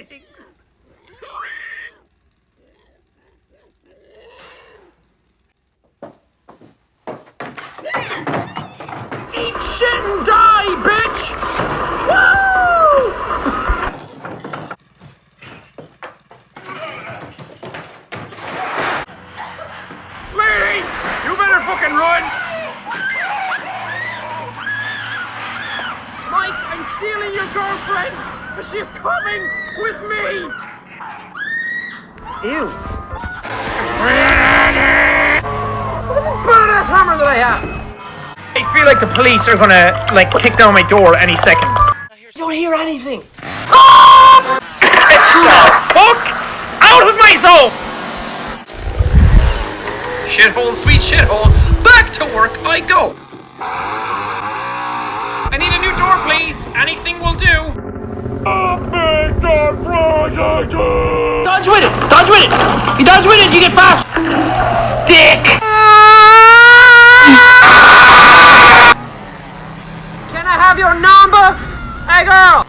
weddings. Eat shit and die, bitch! Woo! Lady, you better fucking run! Mike, I'm stealing your girlfriend, but she's coming with me! Ew. Look at this badass hammer that I have! I feel like the police are gonna, like, kick down my door any second. You don't hear anything. Oh! The fuck? Out of my zone! Shithole, sweet shithole, back to work I go! I need a new door, please. Anything will do. Dodge with it! Dodge with it! You dodge with it, you get fast! Dick! Can I have your number? Hey girl!